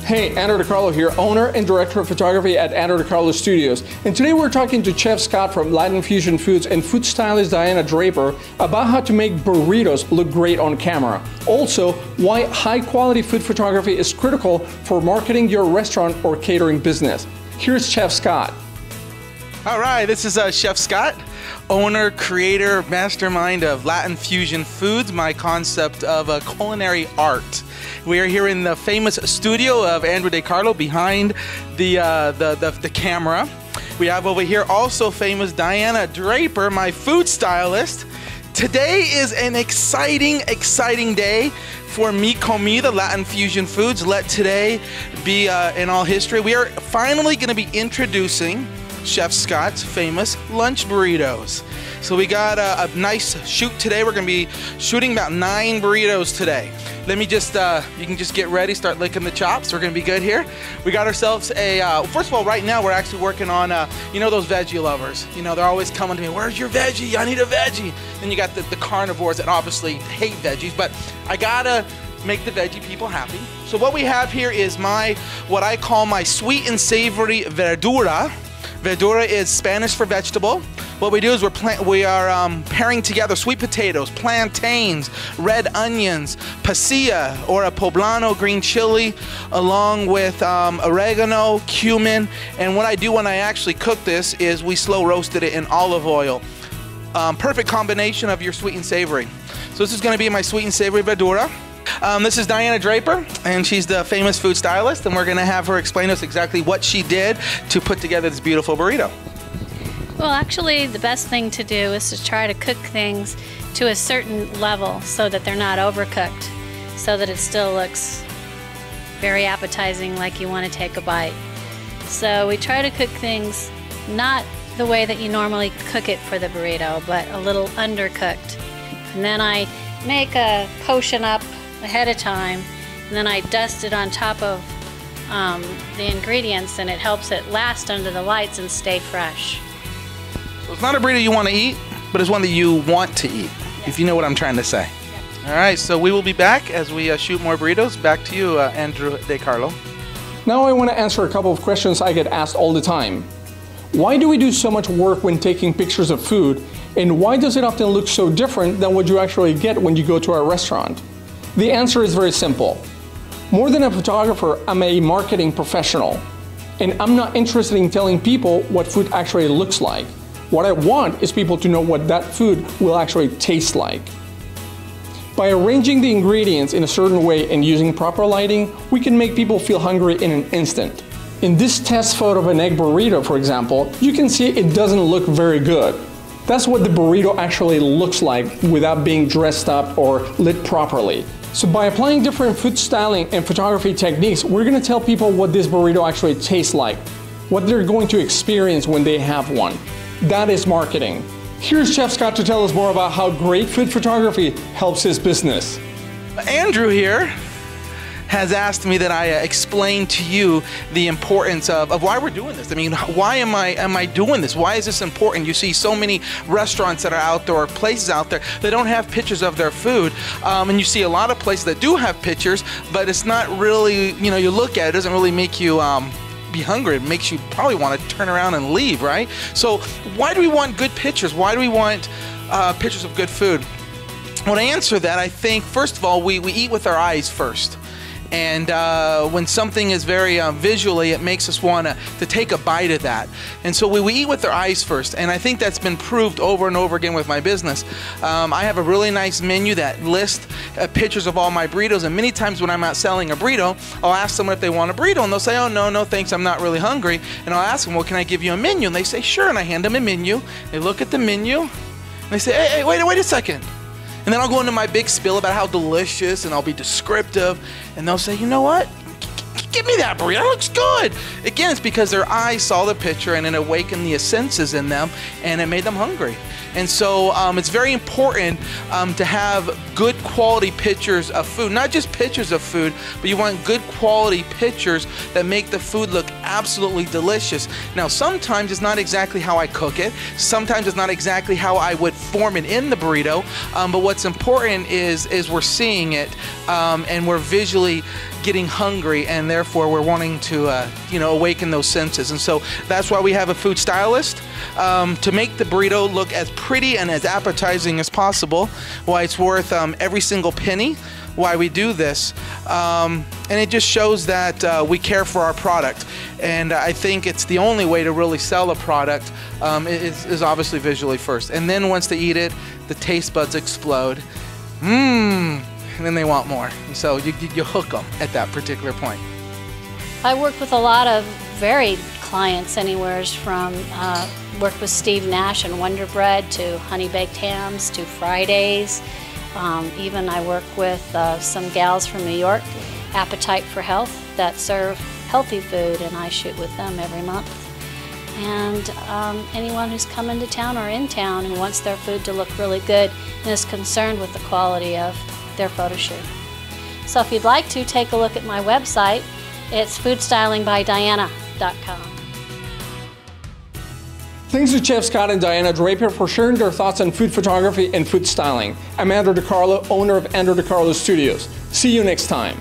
Hey, Andrew DeCarlo here, owner and director of photography at Andrew DeCarlo Studios. And today we're talking to Chef Scott from Latin Fusion Foods and food stylist Diana Draper about how to make burritos look great on camera. Also, why high quality food photography is critical for marketing your restaurant or catering business. Here's Chef Scott. All right, this is Chef Scott, owner, creator, mastermind of Latin Fusion Foods, my concept of culinary art. We are here in the famous studio of Andrew DeCarlo behind the camera. We have over here also famous Diana Draper, my food stylist. Today is an exciting day for Mi Comida, Latin Fusion Foods. Let today be in all history. We are finally going to be introducing Chef Scott's famous lunch burritos. So we got a nice shoot today. We're going to be shooting about 9 burritos today. Let me just, you can just get ready, start licking the chops. We're going to be good here. We got ourselves a, first of all, right now we're actually working on, you know those veggie lovers. You know, they're always coming to me, where's your veggie? I need a veggie. Then you got the carnivores that obviously hate veggies, but I gotta make the veggie people happy. So what we have here is what I call my sweet and savory verdura. Verdura is Spanish for vegetable. What we do is we are pairing together sweet potatoes, plantains, red onions, pasilla or a poblano green chili, along with oregano, cumin. And what I do when I actually cook this is we slow roasted it in olive oil. Perfect combination of your sweet and savory. So this is going to be my sweet and savory verdura. This is Diana Draper, and she's the famous food stylist, and we're going to have her explain to us exactly what she did to put together this beautiful burrito. Well, actually, the best thing to do is to try to cook things to a certain level so that they're not overcooked, so that it still looks very appetizing, like you want to take a bite. So we try to cook things not the way that you normally cook it for the burrito, but a little undercooked. And then I make a potion up ahead of time, and then I dust it on top of the ingredients, and it helps it last under the lights and stay fresh. So it's not a burrito you want to eat, but it's one that you want to eat, if you know what I'm trying to say. All right, so we will be back as we shoot more burritos. Back to you, Andrew DeCarlo. Now I want to answer a couple of questions I get asked all the time. Why do we do so much work when taking pictures of food, and why does it often look so different than what you actually get when you go to our restaurant? The answer is very simple. More than a photographer, I'm a marketing professional, and I'm not interested in telling people what food actually looks like. What I want is people to know what that food will actually taste like. By arranging the ingredients in a certain way and using proper lighting, we can make people feel hungry in an instant. In this test photo of an egg burrito, for example, you can see it doesn't look very good. That's what the burrito actually looks like without being dressed up or lit properly. So by applying different food styling and photography techniques, we're going to tell people what this burrito actually tastes like, what they're going to experience when they have one. That is marketing. Here's Chef Scott to tell us more about how great food photography helps his business. Andrew here has asked me that I explain to you the importance of why we're doing this. I mean, why am I doing this? Why is this important? You see so many restaurants that are out there, or places out there that don't have pictures of their food, and you see a lot of places that do have pictures, but it's not really, you know, you look at it, it doesn't really make you be hungry. It makes you probably want to turn around and leave, right? So why do we want good pictures? Why do we want pictures of good food? When I answer that, I think, first of all, we eat with our eyes first. And when something is very visually, it makes us want to take a bite of that. And so we eat with our eyes first. And I think that's been proved over and over again with my business. I have a really nice menu that lists pictures of all my burritos. And many times when I'm out selling a burrito, I'll ask someone if they want a burrito. And they'll say, oh, no, thanks, I'm not really hungry. And I'll ask them, well, can I give you a menu? And they say, sure. And I hand them a menu. They look at the menu. And they say, hey, wait a second. And then I'll go into my big spiel about how delicious, and I'll be descriptive, and they'll say, you know what? Give me that burrito, that looks good. Again, it's because their eyes saw the picture and it awakened the senses in them and it made them hungry. And so it's very important to have good quality pictures of food, not just pictures of food, but you want good quality pictures that make the food look absolutely delicious. Now, sometimes it's not exactly how I cook it. Sometimes it's not exactly how I would form it in the burrito. But what's important is we're seeing it and we're visually getting hungry, and therefore we're wanting to awaken those senses. And so that's why we have a food stylist to make the burrito look as pretty and as appetizing as possible. Why it's worth every single penny. Why we do this, and it just shows that we care for our product. And I think it's the only way to really sell a product is obviously visually first, and then once they eat it, the taste buds explode. And then they want more. And so you hook them at that particular point. I worked with a lot of varied clients, anywhere from worked with Steve Nash and Wonder Bread to Honey Baked Hams to Fridays. Even I work with some gals from New York, Appetite for Health, that serve healthy food, and I shoot with them every month. And anyone who's come into town or in town who wants their food to look really good and is concerned with the quality of their photo shoot. So if you'd like to, take a look at my website. It's foodstylingbydiana.com. Thanks to Chef Scott and Diana Draper for sharing their thoughts on food photography and food styling. I'm Andrew DiCarlo, owner of Andrew DiCarlo Studios. See you next time.